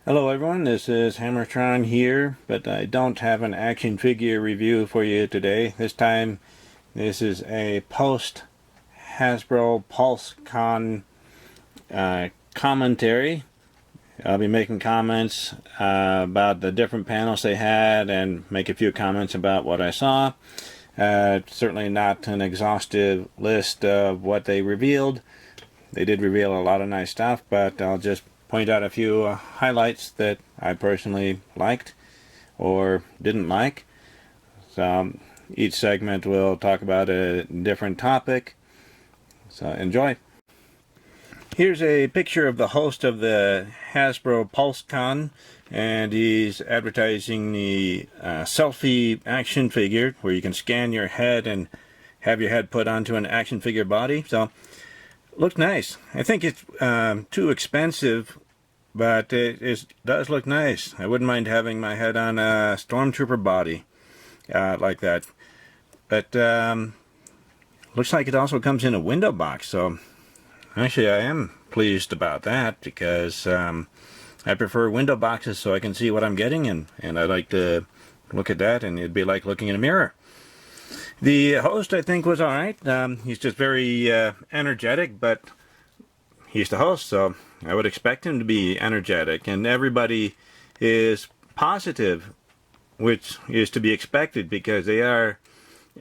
Hello everyone, this is HammerTron here, but I don't have an action figure review for you today. This time, this is a post Hasbro PulseCon commentary. I'll be making comments about the different panels they had and make a few comments about what I saw. Certainly not an exhaustive list of what they revealed. They did reveal a lot of nice stuff, but I'll just point out a few highlights that I personally liked or didn't like. So each segment will talk about a different topic. So enjoy. Here's a picture of the host of the Hasbro PulseCon, and he's advertising the Selfie action figure where you can scan your head and have your head put onto an action figure body. So looks nice. I think it's too expensive, but it does look nice. I wouldn't mind having my head on a stormtrooper body like that. But looks like it also comes in a window box. So actually I am pleased about that because I prefer window boxes so I can see what I'm getting, and I like to look at that, and it'd be like looking in a mirror. The host, I think, was alright. He's just very energetic, but he's the host, so I would expect him to be energetic. And everybody is positive, which is to be expected because they are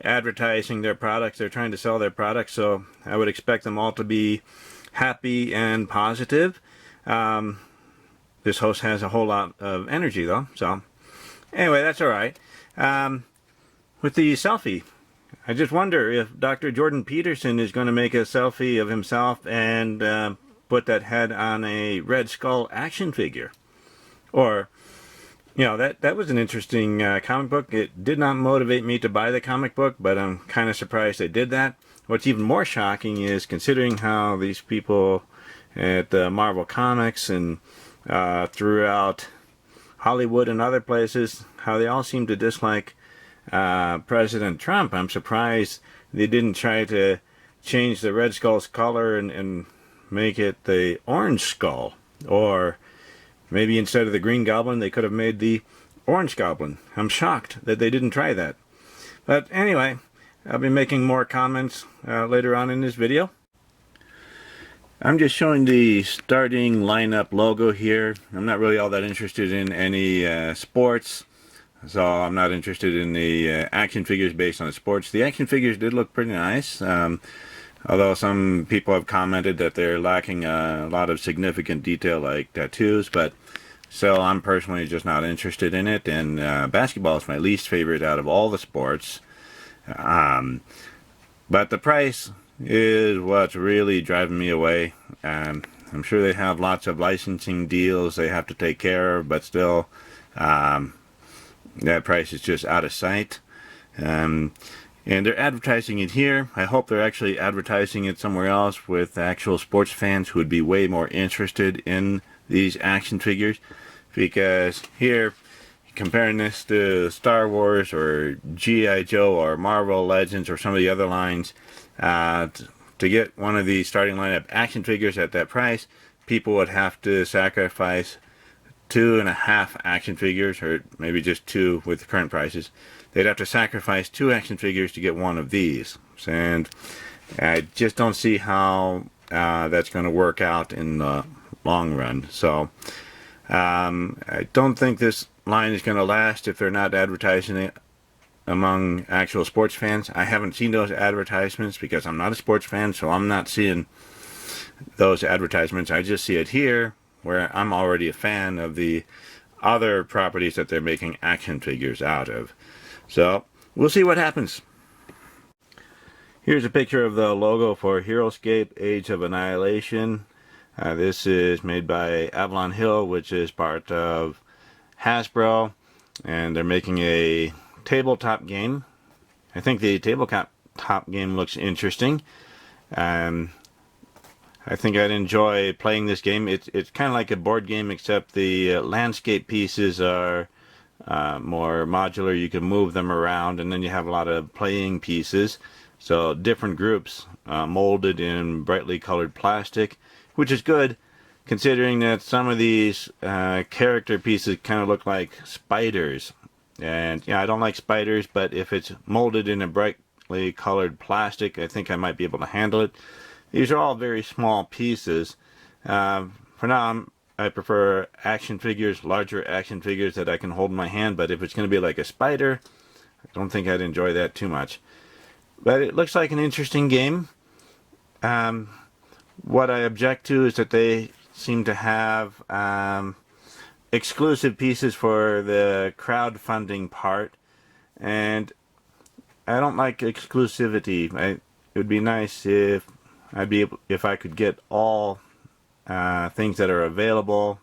advertising their products. They're trying to sell their products, so I would expect them all to be happy and positive. This host has a whole lot of energy, though, so anyway, that's alright. With the selfie, I just wonder if Dr. Jordan Peterson is going to make a selfie of himself and put that head on a Red Skull action figure. Or, you know, that was an interesting comic book. It did not motivate me to buy the comic book, but I'm kind of surprised they did that. What's even more shocking is considering how these people at Marvel Comics and throughout Hollywood and other places, how they all seem to dislike President Trump. I'm surprised they didn't try to change the Red Skull's color and make it the Orange Skull, or maybe instead of the Green Goblin they could have made the Orange Goblin. I'm shocked that they didn't try that. But anyway, I'll be making more comments later on in this video. I'm just showing the starting lineup logo here. I'm not really all that interested in any sports. So I'm not interested in the action figures based on sports. The action figures did look pretty nice, although some people have commented that they're lacking a lot of significant detail like tattoos, but so I'm personally just not interested in it, and basketball is my least favorite out of all the sports. But the price is what's really driving me away. I'm sure they have lots of licensing deals they have to take care of, but still that price is just out of sight. And they're advertising it here. I hope they're actually advertising it somewhere else with actual sports fans who would be way more interested in these action figures, because here, comparing this to Star Wars or G.I. Joe or Marvel Legends or some of the other lines, to get one of these starting lineup action figures at that price, people would have to sacrifice 2.5 action figures, or maybe just 2 with the current prices. They'd have to sacrifice 2 action figures to get one of these, and I just don't see how that's going to work out in the long run. So I don't think this line is going to last if they're not advertising it among actual sports fans. I haven't seen those advertisements because I'm not a sports fan, so I'm not seeing those advertisements. I just see it here, where I'm already a fan of the other properties that they're making action figures out of. So we'll see what happens. Here's a picture of the logo for Heroescape Age of Annihilation. This is made by Avalon Hill, which is part of Hasbro, and they're making a tabletop game. I think the tabletop game looks interesting. I think I'd enjoy playing this game. It's kind of like a board game, except the landscape pieces are more modular. You can move them around, and then you have a lot of playing pieces. So different groups molded in brightly colored plastic, which is good considering that some of these character pieces kind of look like spiders. And I don't like spiders, but if it's molded in a brightly colored plastic, I think I might be able to handle it. These are all very small pieces. For now, I prefer action figures, larger action figures that I can hold in my hand, but if it's going to be like a spider, I don't think I'd enjoy that too much. But it looks like an interesting game. What I object to is that they seem to have exclusive pieces for the crowdfunding part, and I don't like exclusivity. It would be nice if I could get all things that are available,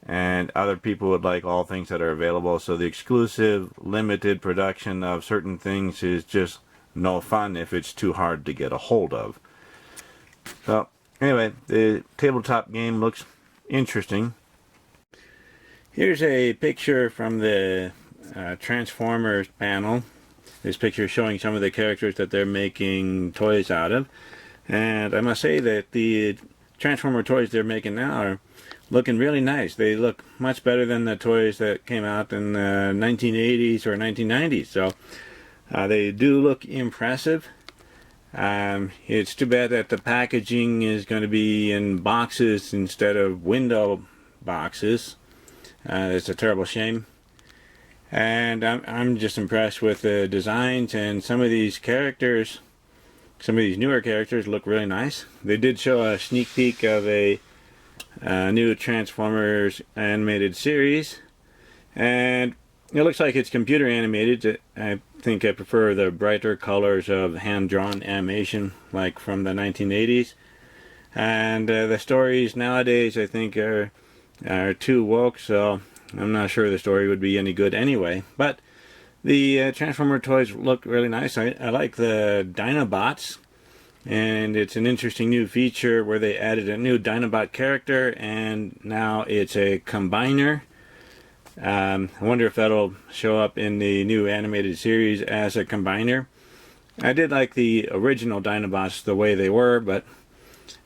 and other people would like all things that are available. So the exclusive, limited production of certain things is just no fun if it's too hard to get a hold of. So anyway, the tabletop game looks interesting. Here's a picture from the Transformers panel. This picture is showing some of the characters that they're making toys out of. And I must say that the Transformer toys they're making now are looking really nice. They look much better than the toys that came out in the 1980s or 1990s. So they do look impressive. It's too bad that the packaging is going to be in boxes instead of window boxes. It's a terrible shame. And I'm just impressed with the designs, and some of these characters, some of these newer characters look really nice. They did show a sneak peek of a new Transformers animated series, and it looks like it's computer animated. I think I prefer the brighter colors of hand-drawn animation like from the 1980s. And the stories nowadays I think are too woke, so I'm not sure the story would be any good anyway. But the Transformer toys look really nice. I like the Dinobots, and it's an interesting new feature where they added a new Dinobot character, and now it's a combiner. I wonder if that'll show up in the new animated series as a combiner. I did like the original Dinobots the way they were, but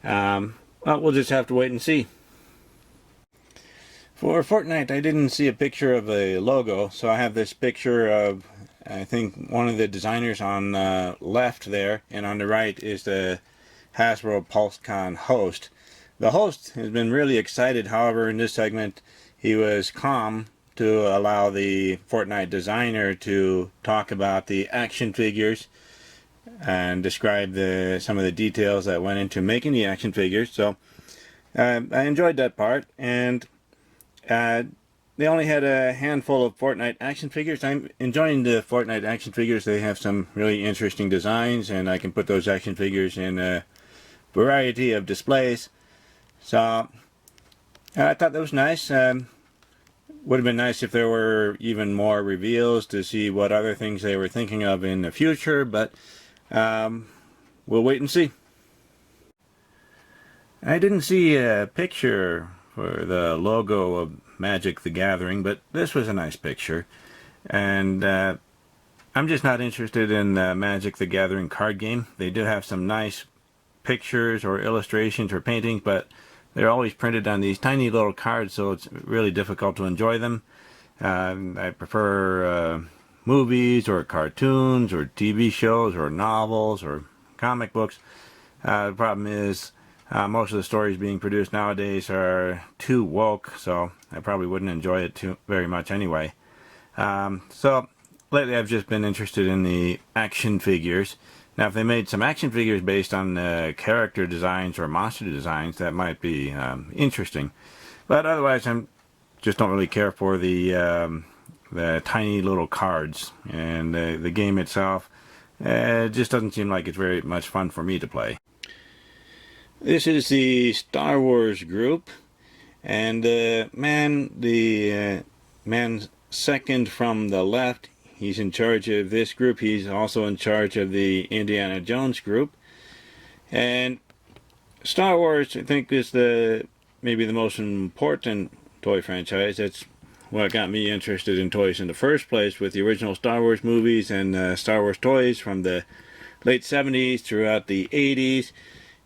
well, we'll just have to wait and see. For Fortnite, I didn't see a picture of a logo, so I have this picture of, I think, one of the designers on the left there, and on the right is the Hasbro PulseCon host. The host has been really excited. However, in this segment, he was calm to allow the Fortnite designer to talk about the action figures and describe some of the details that went into making the action figures. So I enjoyed that part, and they only had a handful of Fortnite action figures. I'm enjoying the Fortnite action figures. They have some really interesting designs, and I can put those action figures in a variety of displays. So I thought that was nice. Would have been nice if there were even more reveals to see what other things they were thinking of in the future, but we'll wait and see. I didn't see a picture for the logo of Magic the Gathering, but this was a nice picture. And I'm just not interested in the Magic the Gathering card game. They do have some nice pictures or illustrations or paintings, but they're always printed on these tiny little cards, so it's really difficult to enjoy them. I prefer movies or cartoons or TV shows or novels or comic books. The problem is most of the stories being produced nowadays are too woke, so I probably wouldn't enjoy it too very much anyway. So lately I've just been interested in the action figures. Now, if they made some action figures based on character designs or monster designs, that might be interesting. But otherwise, I just don't really care for the tiny little cards. And the game itself just doesn't seem like it's very much fun for me to play. This is the Star Wars group. And the man second from the left, he's in charge of this group. He's also in charge of the Indiana Jones group. And Star Wars, I think, is maybe the most important toy franchise. That's what got me interested in toys in the first place, with the original Star Wars movies and Star Wars toys from the late 70s throughout the 80s.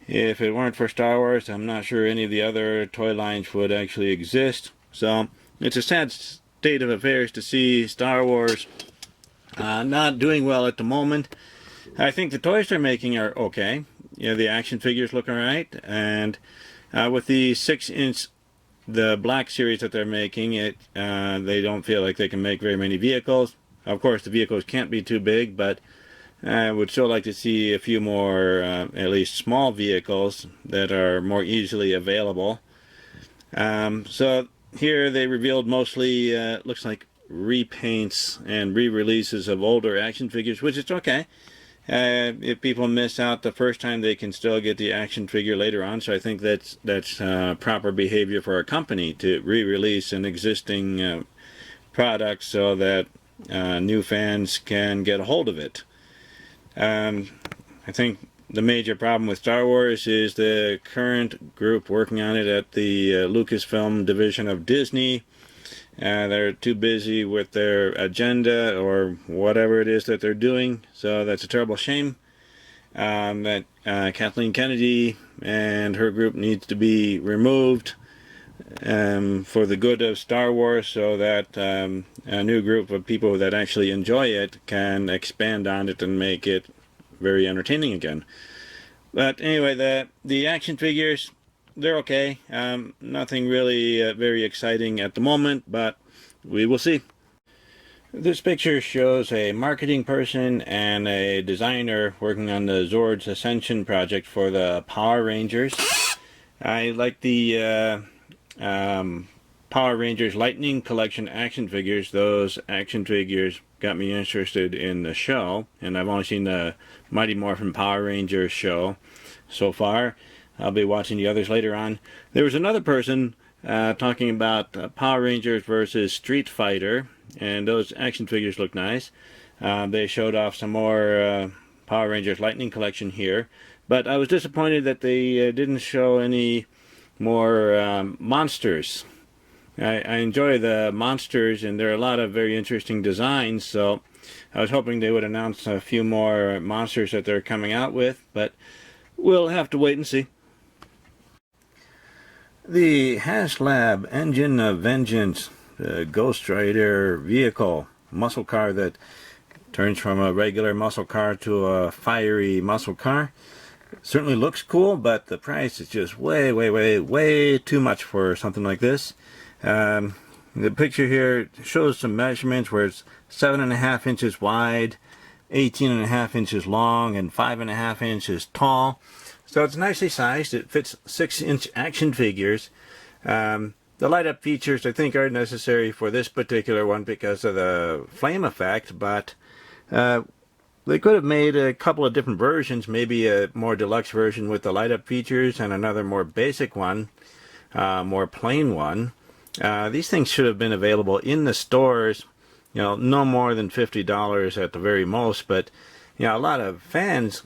If it weren't for Star Wars, I'm not sure any of the other toy lines would actually exist. So it's a sad state of affairs to see Star Wars not doing well at the moment. I think the toys they're making are okay. You know, the action figures look alright, and with the 6-inch, the black series that they're making, they don't feel like they can make very many vehicles. Of course, the vehicles can't be too big, but I would still like to see a few more, at least small vehicles that are more easily available. So here they revealed mostly, looks like repaints and re-releases of older action figures, which is okay. If people miss out the first time, they can still get the action figure later on. So I think that's proper behavior for a company to re-release an existing product so that new fans can get a hold of it. I think the major problem with Star Wars is the current group working on it at the Lucasfilm division of Disney. They're too busy with their agenda or whatever it is that they're doing, so that's a terrible shame. That Kathleen Kennedy and her group needs to be removed for the good of Star Wars, so that a new group of people that actually enjoy it can expand on it and make it very entertaining again. But anyway, the action figures, they're okay. Nothing really very exciting at the moment, but we will see. This picture shows a marketing person and a designer working on the Zord's Ascension project for the Power Rangers. I like the Power Rangers Lightning Collection action figures. Those action figures got me interested in the show, and I've only seen the Mighty Morphin Power Rangers show so far. I'll be watching the others later on. There was another person talking about Power Rangers versus Street Fighter, and those action figures look nice. They showed off some more Power Rangers Lightning Collection here, but I was disappointed that they didn't show any more monsters. I enjoy the monsters, and there are a lot of very interesting designs, so I was hoping they would announce a few more monsters that they're coming out with, but we'll have to wait and see. The HasLab Engine of Vengeance, the Ghost Rider vehicle, muscle car that turns from a regular muscle car to a fiery muscle car. Certainly looks cool, but the price is just way too much for something like this. The picture here shows some measurements where it's 7.5 inches wide, 18.5 inches long, and 5.5 inches tall. So it's nicely sized. It fits 6-inch action figures. The light-up features, I think, are necessary for this particular one because of the flame effect, but they could have made a couple of different versions, maybe a more deluxe version with the light-up features and another more basic one, more plain one. These things should have been available in the stores, you know, no more than $50 at the very most, but you know, a lot of fans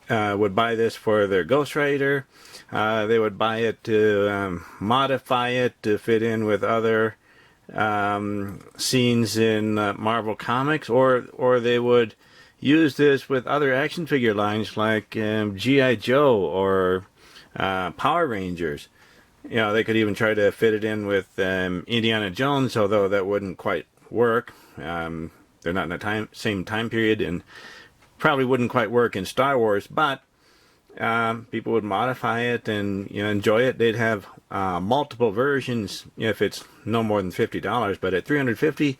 would buy this for their Ghost Rider. They would buy it to modify it to fit in with other scenes in Marvel Comics, or they would use this with other action figure lines like G.I. Joe or Power Rangers. You know, they could even try to fit it in with Indiana Jones, although that wouldn't quite work. They're not in the same time period, and probably wouldn't quite work in Star Wars, but people would modify it and, you know, enjoy it. They'd have multiple versions if it's no more than $50, but at $350,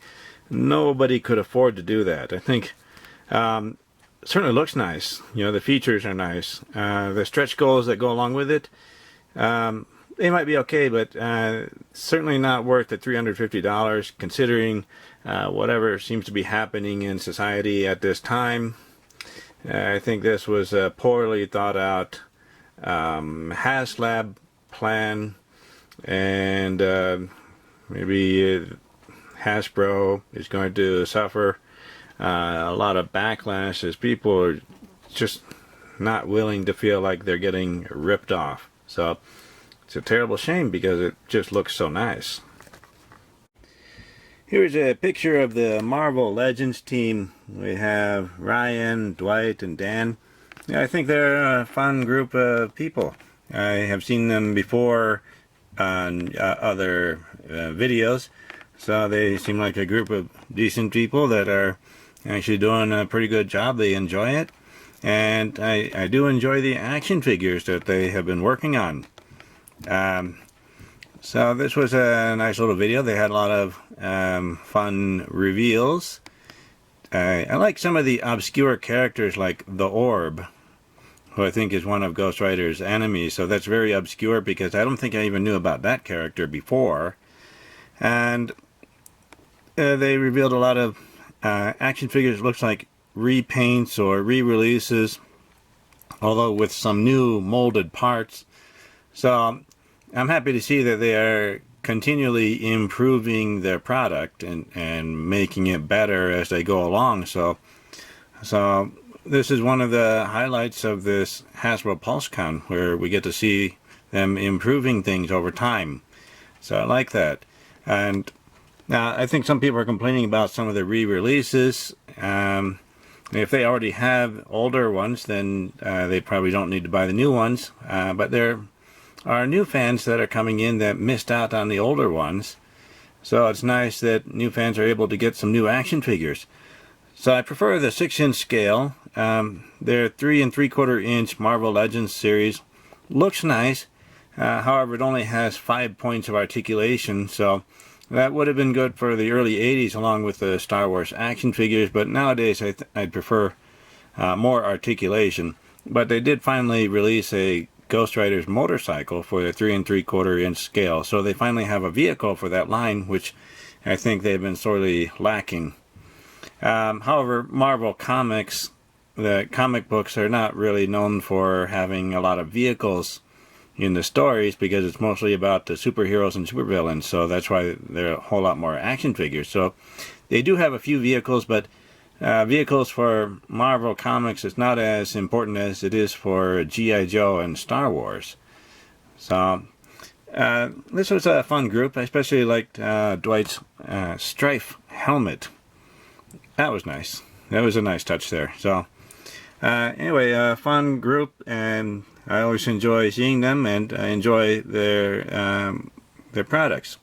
nobody could afford to do that. I think certainly looks nice. You know, the features are nice. The stretch goals that go along with it, they might be okay, but certainly not worth the $350 considering whatever seems to be happening in society at this time. I think this was a poorly thought out HasLab plan, and maybe Hasbro is going to suffer a lot of backlash as people are just not willing to feel like they're getting ripped off. So it's a terrible shame because it just looks so nice. Here's a picture of the Marvel Legends team. We have Ryan, Dwight, and Dan. Yeah, I think they're a fun group of people. I have seen them before on other videos, so they seem like a group of decent people that are actually doing a pretty good job. They enjoy it, and I do enjoy the action figures that they have been working on. So this was a nice little video. They had a lot of fun reveals. I like some of the obscure characters like the Orb, who I think is one of Ghost Rider's enemies. So that's very obscure because I don't think I even knew about that character before. And they revealed a lot of action figures. Looks like repaints or re-releases, although with some new molded parts. So I'm happy to see that they are continually improving their product and making it better as they go along. So this is one of the highlights of this Hasbro PulseCon, where we get to see them improving things over time. So I like that. And now I think some people are complaining about some of the re-releases. If they already have older ones, then they probably don't need to buy the new ones. But there are new fans that are coming in that missed out on the older ones. So it's nice that new fans are able to get some new action figures. So I prefer the 6-inch scale. Their 3 3/4 inch Marvel Legends series looks nice. However, it only has 5 points of articulation, so that would have been good for the early 80s along with the Star Wars action figures, but nowadays I'd prefer more articulation. But they did finally release a Ghost Rider's motorcycle for the 3 3/4 inch scale, so they finally have a vehicle for that line, which I think they've been sorely lacking. However, Marvel Comics, the comic books, are not really known for having a lot of vehicles in the stories because it's mostly about the superheroes and supervillains, so that's why there are a whole lot more action figures. So they do have a few vehicles, but vehicles for Marvel Comics is not as important as it is for G.I. Joe and Star Wars. So this was a fun group. I especially liked Dwight's Strife helmet. That was nice. That was a nice touch there. So anyway, a fun group, and I always enjoy seeing them, and I enjoy their products.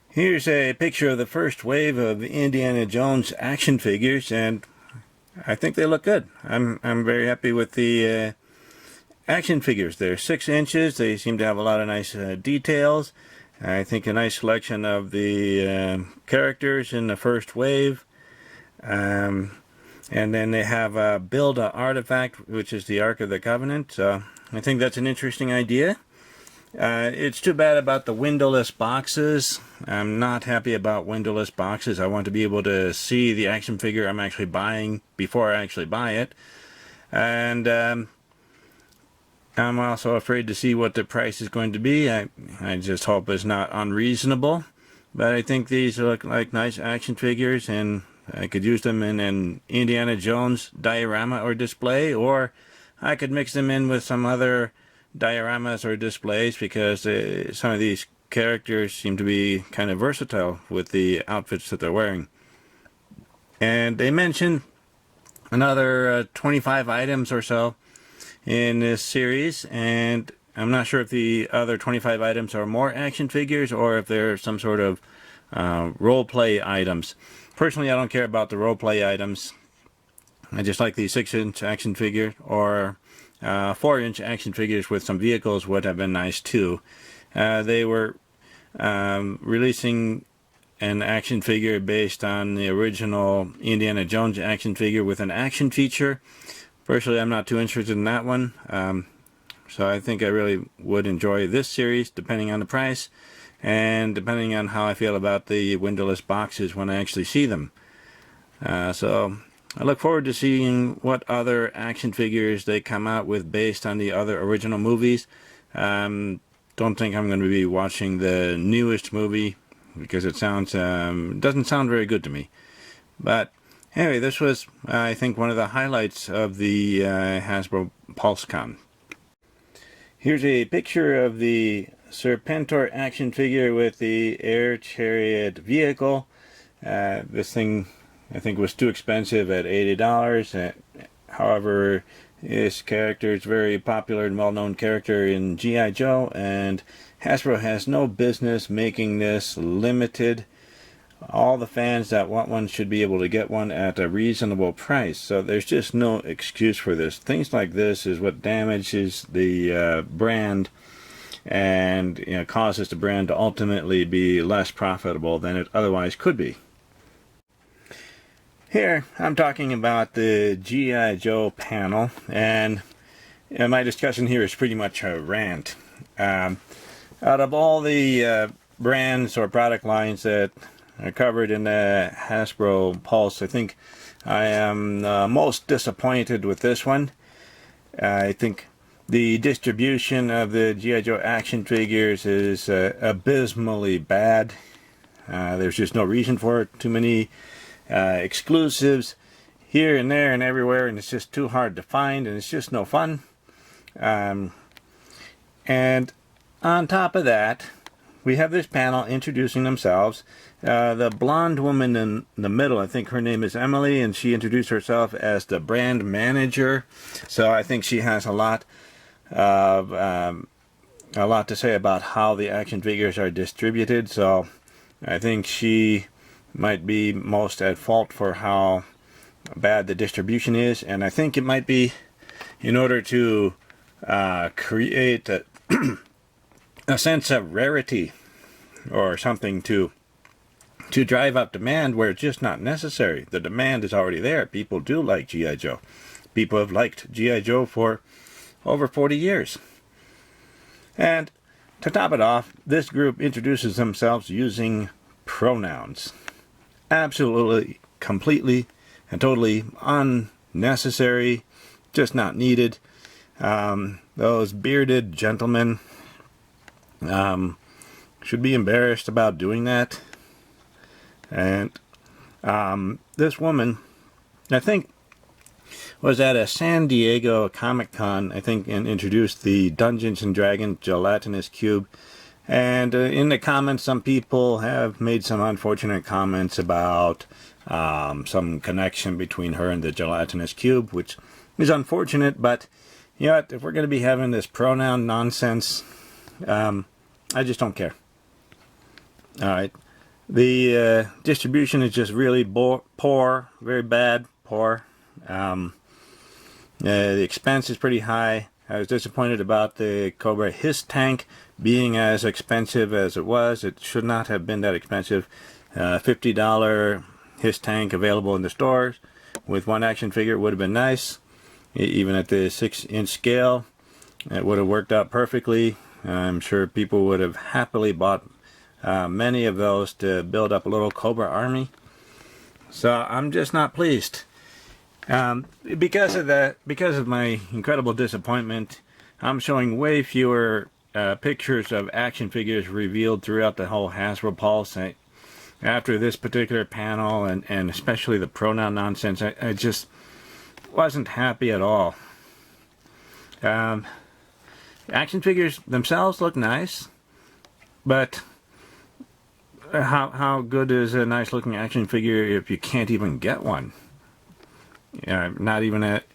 Here's a picture of the first wave of Indiana Jones action figures, and I think they look good. I'm very happy with the action figures. They're 6 inches. They seem to have a lot of nice details. I think a nice selection of the characters in the first wave. And then they have Build a Artifact, which is the Ark of the Covenant. I think that's an interesting idea. It's too bad about the windowless boxes. I'm not happy about windowless boxes. I want to be able to see the action figure I'm actually buying before I actually buy it. And I'm also afraid to see what the price is going to be. I just hope it's not unreasonable. But I think these look like nice action figures, and I could use them in an Indiana Jones diorama or display, or I could mix them in with some other dioramas or displays, because some of these characters seem to be kind of versatile with the outfits that they're wearing. And they mentioned another 25 items or so in this series, and I'm not sure if the other 25 items are more action figures or if they're some sort of role-play items. Personally, I don't care about the role-play items. I just like the 6-inch action figure, or 4-inch action figures with some vehicles would have been nice too. They were releasing an action figure based on the original Indiana Jones action figure with an action feature. Personally, I'm not too interested in that one. So I think I really would enjoy this series, depending on the price and depending on how I feel about the windowless boxes when I actually see them. So I look forward to seeing what other action figures they come out with based on the other original movies. Don't think I'm going to be watching the newest movie because it sounds doesn't sound very good to me. But anyway, this was, I think, one of the highlights of the Hasbro PulseCon. Here's a picture of the Serpentor action figure with the air chariot vehicle. This thing I think was too expensive at $80. However, this character is a very popular and well-known character in G.I. Joe, and Hasbro has no business making this limited. All the fans that want one should be able to get one at a reasonable price. So there's just no excuse for this. Things like this is what damages the brand, and causes the brand to ultimately be less profitable than it otherwise could be. Here, I'm talking about the G.I. Joe panel, and my discussion here is pretty much a rant. Out of all the brands or product lines that are covered in the Hasbro Pulse, I think I am most disappointed with this one. I think the distribution of the G.I. Joe action figures is abysmally bad. There's just no reason for it. Too many exclusives here and there and everywhere, and it's just too hard to find, and it's just no fun. And on top of that, we have this panel introducing themselves. The blonde woman in the middle, I think her name is Emily, and she introduced herself as the brand manager. So I think she has a lot to say about how the action figures are distributed. So I think she might be most at fault for how bad the distribution is, and I think it might be in order to create a sense of rarity or something to drive up demand where it's just not necessary. The demand is already there. People do like G.I. Joe. People have liked G.I. Joe for over 40 years. And to top it off, this group introduces themselves using pronouns. Absolutely, completely, and totally unnecessary, just not needed. Those bearded gentlemen should be embarrassed about doing that. And this woman, I think, was at a San Diego Comic-Con, I think, and introduced the Dungeons & Dragons gelatinous cube. And in the comments, some people have made some unfortunate comments about some connection between her and the gelatinous cube, which is unfortunate, but you know what, if we're going to be having this pronoun nonsense, I just don't care. Alright, the distribution is just really poor, very bad, poor. The expense is pretty high. I was disappointed about the Cobra Hiss tank being as expensive as it was. It should not have been that expensive. $50 Hiss tank available in the stores with one action figure would have been nice. Even at the 6-inch scale, it would have worked out perfectly. I'm sure people would have happily bought many of those to build up a little Cobra army. So I'm just not pleased. Because of my incredible disappointment, I'm showing way fewer pictures of action figures revealed throughout the whole Hasbro Pulse. After this particular panel, and especially the pronoun nonsense, I just wasn't happy at all. Action figures themselves look nice, but how good is a nice looking action figure if you can't even get one? Not even at,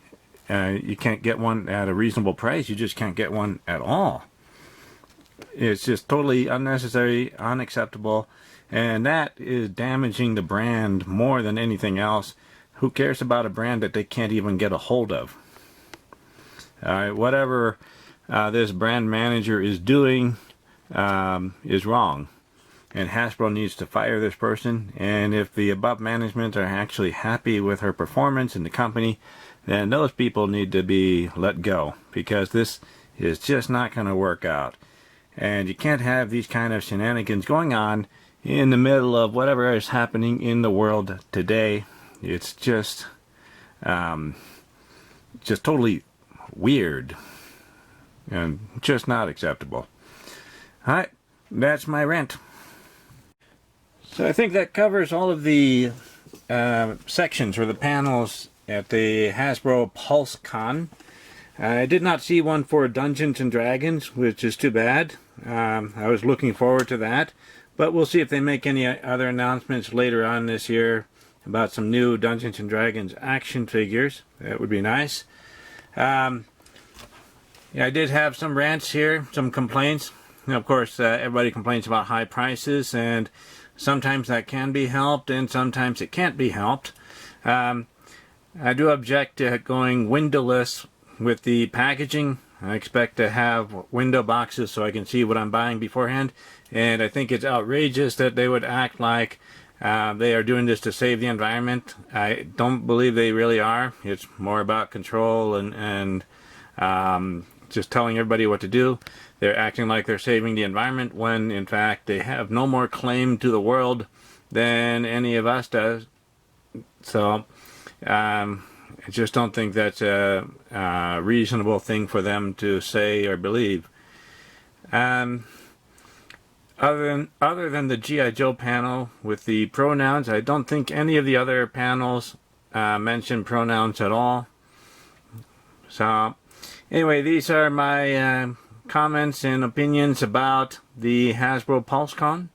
you can't get one at a reasonable price. You just can't get one at all. It's just totally unnecessary, unacceptable, and that is damaging the brand more than anything else. Who cares about a brand that they can't even get a hold of? Whatever this brand manager is doing is wrong, and Hasbro needs to fire this person. And if the above management are actually happy with her performance in the company, then those people need to be let go, because this is just not going to work out. And you can't have these kind of shenanigans going on in the middle of whatever is happening in the world today. It's just totally weird and just not acceptable. Alright, that's my rant. So I think that covers all of the sections or the panels at the Hasbro Pulse Con. I did not see one for Dungeons and Dragons, which is too bad. I was looking forward to that, but we'll see if they make any other announcements later on this year about some new Dungeons and Dragons action figures. That would be nice. Yeah, I did have some rants here, some complaints. Of course, everybody complains about high prices, and sometimes that can be helped, and sometimes it can't be helped. I do object to going windowless with the packaging. I expect to have window boxes so I can see what I'm buying beforehand, and I think it's outrageous that they would act like they are doing this to save the environment. I don't believe they really are. It's more about control and just telling everybody what to do. They're acting like they're saving the environment when in fact they have no more claim to the world than any of us does. So I just don't think that's a reasonable thing for them to say or believe. Other than the G.I. Joe panel with the pronouns, I don't think any of the other panels mention pronouns at all. So anyway, these are my comments and opinions about the Hasbro PulseCon.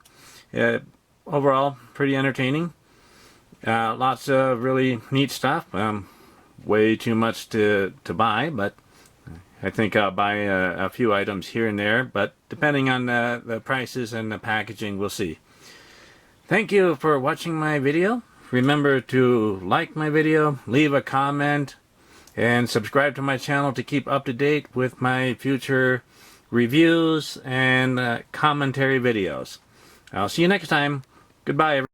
Overall, pretty entertaining. Lots of really neat stuff. Way too much to buy, but I think I'll buy a few items here and there, but depending on the prices and the packaging, we'll see. Thank you for watching my video. Remember to like my video, leave a comment, and subscribe to my channel to keep up to date with my future reviews and commentary videos. I'll see you next time. Goodbye, everyone.